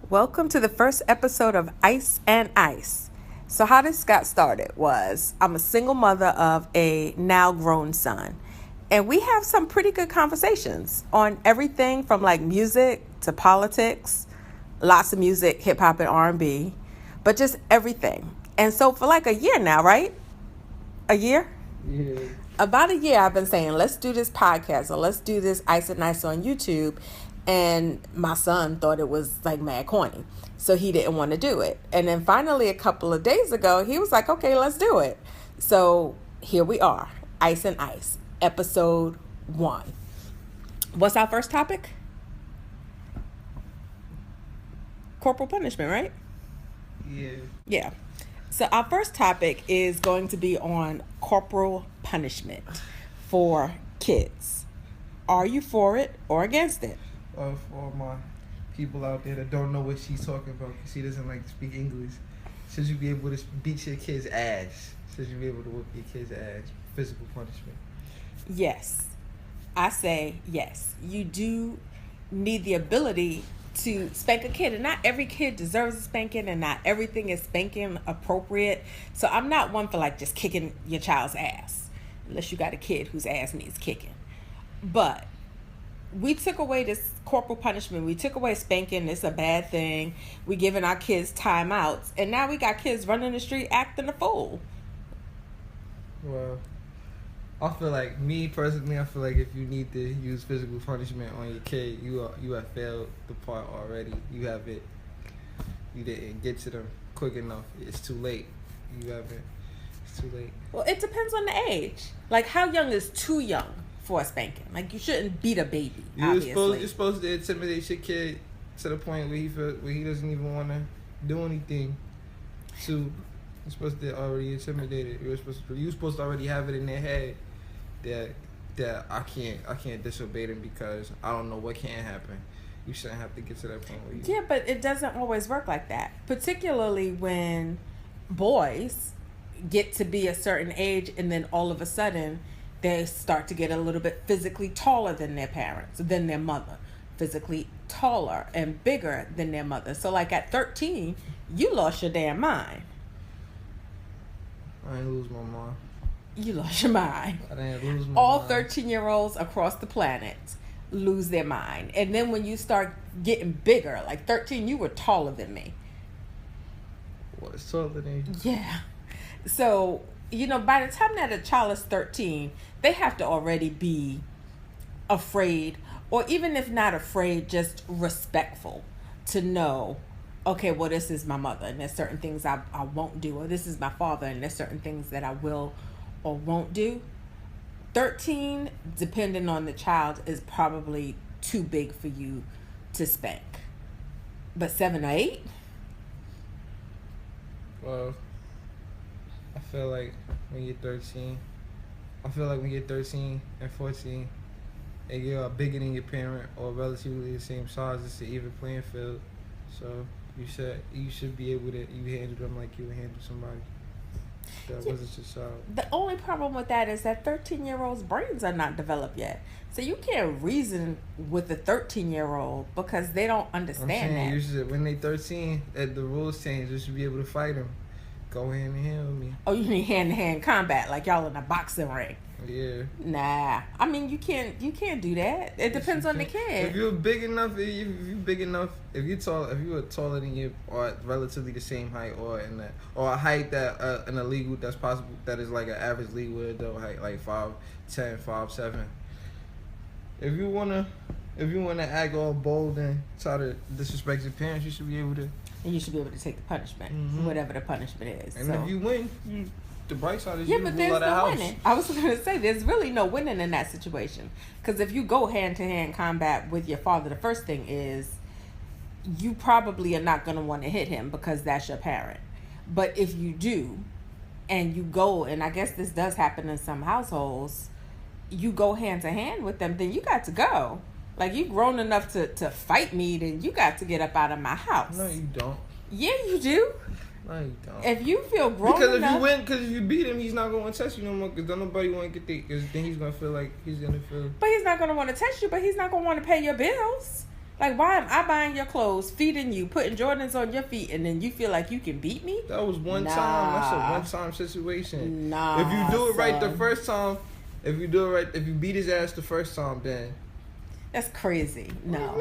Welcome to the first episode of Ice and Ice. So how this got started was I'm a single mother of a now grown son. And we have some pretty good conversations on everything from like music to politics, lots of music, hip hop and R&B, but just everything. And so for like a year now, right? A year? Yeah. About a year I've been saying, let's do this podcast or let's do this Ice and Ice on YouTube. And my son thought it was like mad corny. So he didn't want to do it. And then finally a couple of days ago, he was like, okay, let's do it. So here we are, Ice and Ice, episode 1. What's our first topic? Corporal punishment, right? Yeah. Yeah. So our first topic is going to be on corporal punishment for kids. Are you for it or against it? For all my people out there that don't know what she's talking about because she doesn't like to speak English, should you be able to beat your kid's ass? Should you be able to whoop your kid's ass? Physical punishment. Yes. I say yes. You do need the ability to spank a kid, and not every kid deserves a spanking, and not everything is spanking appropriate. So I'm not one for like just kicking your child's ass unless you got a kid whose ass needs kicking. But we took away this corporal punishment. We took away spanking. It's a bad thing. We giving our kids timeouts, and now we got kids running the street acting a fool. Well, I feel like me personally, I feel like if you need to use physical punishment on your kid, you have failed the part already. You didn't get to them quick enough. It's too late. It's too late. Well, it depends on the age. Like, how young is too young for a spanking? Like, you shouldn't beat a baby, obviously. You're supposed to intimidate your kid to the point where he doesn't even want to do anything. You're supposed to already intimidate it. You're supposed to already have it in their head that I can't disobey them because I don't know what can happen. You shouldn't have to get to that point where you... Yeah, but it doesn't always work like that. Particularly when boys get to be a certain age and then all of a sudden they start to get a little bit physically taller than their parents, than their mother. Physically taller and bigger than their mother. So like at 13, you lost your damn mind. I ain't lose my mind. You lost your mind. I didn't lose my All mind. 13-year-olds across the planet lose their mind. And then when you start getting bigger, like 13, you were taller than me. What's taller than you? Yeah. So, by the time that a child is 13, they have to already be afraid, or even if not afraid, just respectful to know, okay, well, this is my mother, and there's certain things I won't do, or this is my father, and there's certain things that I will or won't do. 13, depending on the child, is probably too big for you to spank. But 7 or 8? Well, I feel like when you're 13 and 14, and you're bigger than your parent or relatively the same size, it's an even playing field. So you should be able to handle them like you would handle somebody that wasn't your child. The only problem with that is that 13-year-olds' brains are not developed yet. So you can't reason with a 13-year-old because they don't understand that. When they 13, the rules change. You should be able to fight them. Go hand in hand with me. Oh, you mean hand-to-hand combat, like y'all in a boxing ring? Yeah. Nah, I mean you can't do that. It depends on the kid. If you're big enough, if you were taller than you or relatively the same height or a height that an illegal that's possible that is like an average legal adult height, like 5'10", 5'7". If you wanna act all bold and try to disrespect your parents, you should be able to. And you should be able to take the punishment, whatever the punishment is. And if you win, the bright side is yeah, you but rule there's out of no house. winning. I was going to say there's really no winning in that situation, because if you go hand-to-hand combat with your father, the first thing is you probably are not going to want to hit him because that's your parent. But if you do, and you go, and I guess this does happen in some households, you go hand-to-hand with them, then you got to go. Like, you grown enough to fight me, then you got to get up out of my house. No, you don't. Yeah, you do. No, you don't. If you feel grown enough... Because if you beat him, he's not going to touch you no more, because don't nobody want to get there, because then he's going to feel like he's going to feel... But he's not going to want to touch you, but he's not going to want to pay your bills. Like, why am I buying your clothes, feeding you, putting Jordans on your feet, and then you feel like you can beat me? That was one time. That's a one-time situation. Nah. If you do it right the son. first time, if you beat his ass the first time, then That's crazy. No.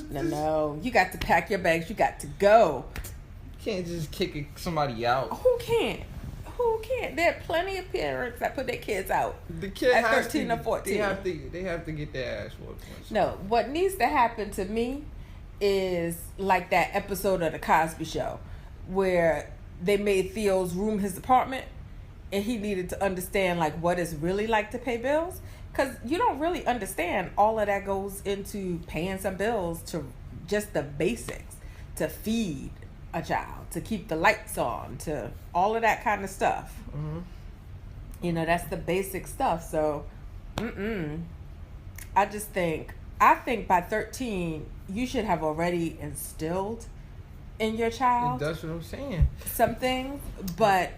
No. You got to pack your bags. You got to go. You can't just kick somebody out. Who can't? There are plenty of parents that put their kids out. The kid at has 13 to, or 14. They have to get their ass whooped. No, what needs to happen to me is like that episode of The Cosby Show where they made Theo's room his apartment and he needed to understand like what it's really like to pay bills. Because you don't really understand all of that goes into paying some bills, to just the basics, to feed a child, to keep the lights on, to all of that kind of stuff. Mm-hmm. You know, that's the basic stuff. So, I think by 13, you should have already instilled in your child. That's what I'm saying. Some things, but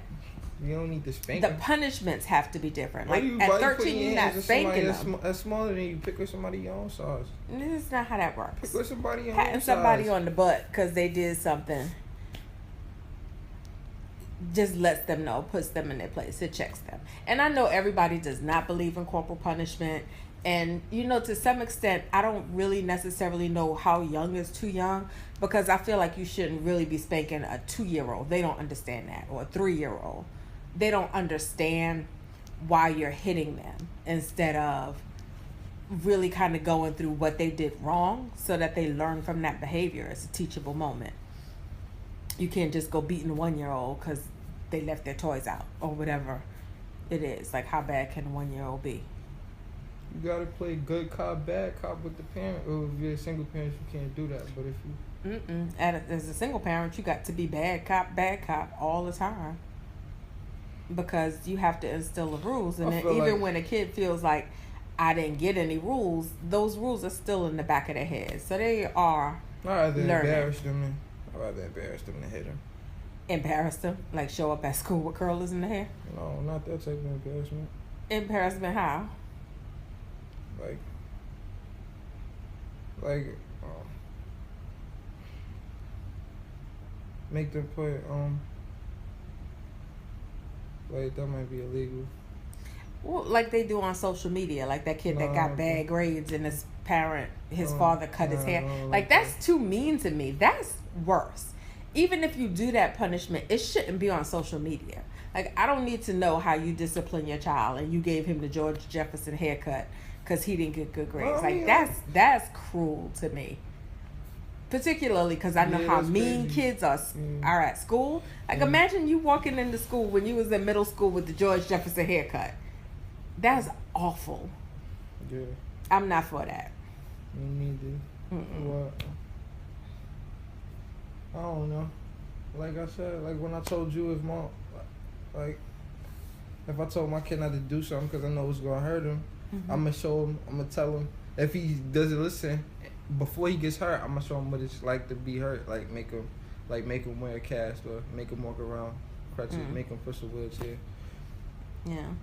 you don't need to spank the them. punishments have to be different. Like you, at 13, you're not spanking them. That's smaller than you. Pick with somebody your own size. This is not how that works. Pick with somebody your own Patting size. somebody on the butt because they did something just lets them know, puts them in their place. It checks them. And I know everybody does not believe in corporal punishment. And, you know, to some extent, I don't really necessarily know how young is too young, because I feel like you shouldn't really be spanking a 2-year-old. They don't understand that. Or a 3-year-old. They don't understand why you're hitting them, instead of really kind of going through what they did wrong so that they learn from that behavior. It's a teachable moment. You can't just go beating a 1-year-old because they left their toys out or whatever it is. Like, how bad can a 1-year-old be? You gotta play good cop, bad cop with the parent. Or if you're a single parent, you can't do that. But if you As a single parent, you got to be bad cop all the time, because you have to instill the rules. And then even like when a kid feels like I didn't get any rules, those rules are still in the back of their head, so they are I'd rather learning. embarrass them than hit them. Embarrass them, like show up at school with curlers in the hair. No, not that type of embarrassment. Embarrassment how? Like, make them put like that might be illegal. Well, like they do on social media, like that kid that got bad grades and his father cut his hair. Like that's too mean to me. That's worse. Even if you do that punishment, it shouldn't be on social media. Like, I don't need to know how you discipline your child and you gave him the George Jefferson haircut because he didn't get good grades. That's cruel to me. Particularly because I know how mean kids are at school. Like, imagine you walking into school when you was in middle school with the George Jefferson haircut. That's awful. Yeah. I'm not for that. Me neither. What? I don't know. Like I said, like when I told you, if I told my kid not to do something because I know it's gonna hurt him, I'm gonna show him. I'm gonna tell him. If he doesn't listen, before he gets hurt, I'm gonna show him what it's like to be hurt. Like make him wear a cast or make him walk around crutches, make him push a wheelchair. Yeah.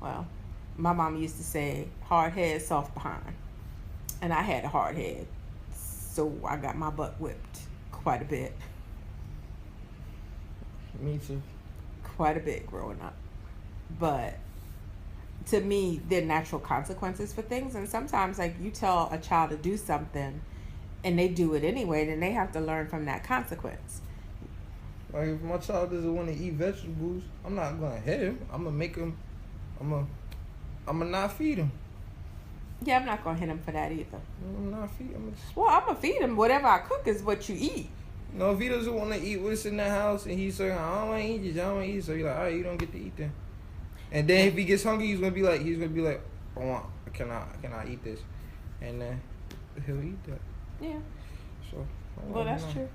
Well, my mom used to say, "Hard head, soft behind," and I had a hard head, so I got my butt whipped quite a bit. Me too. Quite a bit growing up. But to me, there are natural consequences for things. And sometimes, like, you tell a child to do something and they do it anyway, then they have to learn from that consequence. Like, if my child doesn't want to eat vegetables, I'm not going to hit him. I'm going to make him, I'm going to not feed him. Yeah, I'm not going to hit him for that either. I'm not feeding him. Well, I'm going to feed him. Whatever I cook is what you eat. No, if he doesn't want to eat what's in the house and he's saying, I don't want to eat this, I don't want to eat, so you're like, all right, you don't get to eat then. And then if he gets hungry, he's gonna be like, can I eat this? And then he'll eat that. Yeah. So. Well, that's true.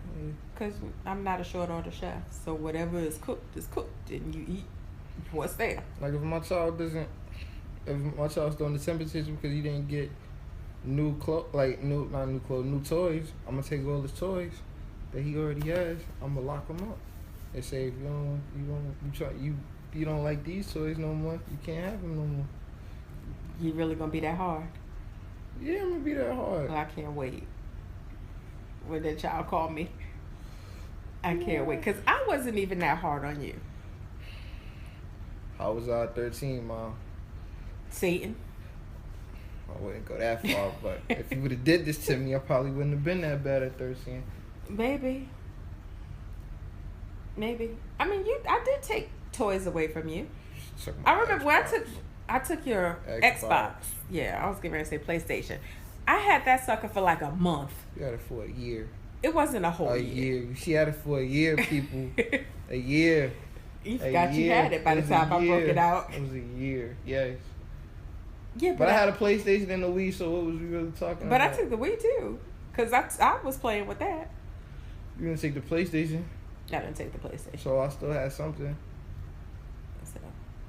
Because I'm not a short order chef, so whatever is cooked, and you eat what's there. Like if my child's doing the temperatures because he didn't get new toys, I'm gonna take all his toys that he already has. I'm gonna lock them up and say, if you don't like these toys no more, you can't have them no more. You really gonna be that hard? Yeah, I'm gonna be that hard. Well, I can't wait. when that child called me. I can't wait because I wasn't even that hard on you. I was 13, Mom. Satan. I wouldn't go that far, but if you would have did this to me, I probably wouldn't have been that bad at 13. Maybe. I mean, I did take toys away from you. I remember when I took your Xbox. Yeah, I was getting ready to say PlayStation. I had that sucker for like a month. You had it for a year. It wasn't a whole year. She had it for a year, people. A year. You forgot you had it by the time I broke it out. It was a year, yes. Yeah, but I had a PlayStation and a Wii, so what was we really talking about? But I took the Wii too, because I was playing with that. You didn't take the PlayStation? I didn't take the PlayStation. So I still had something. So,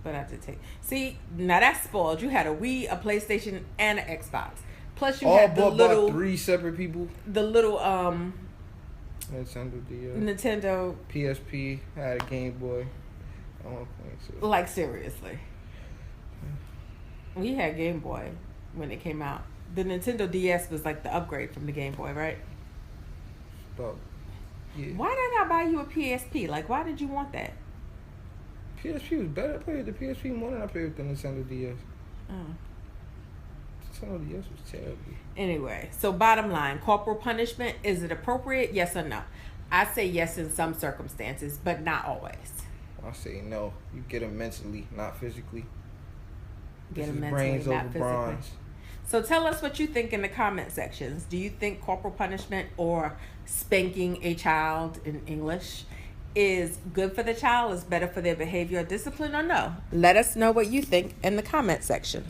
but I did take. See, now that's spoiled. You had a Wii, a PlayStation, and an Xbox. Plus you had the little... By 3 separate people? The little, Nintendo DS. Nintendo... PSP. I had a Game Boy. I don't think so. Like, seriously. We had Game Boy when it came out. The Nintendo DS was like the upgrade from the Game Boy, right? But, yeah. Why did I buy you a PSP? Like, why did you want that? PSP was better. I played with the PSP more than I played with the Nintendo DS. Oh. Nintendo DS was terrible. Anyway, so bottom line, corporal punishment, is it appropriate? Yes or no? I say yes in some circumstances, but not always. I say no. You get them mentally, not physically. Get them mentally, brains not over physically. bronze. So tell us what you think in the comment sections. Do you think corporal punishment or spanking a child in English is good for the child, is better for their behavior or discipline, or no? Let us know what you think in the comment section.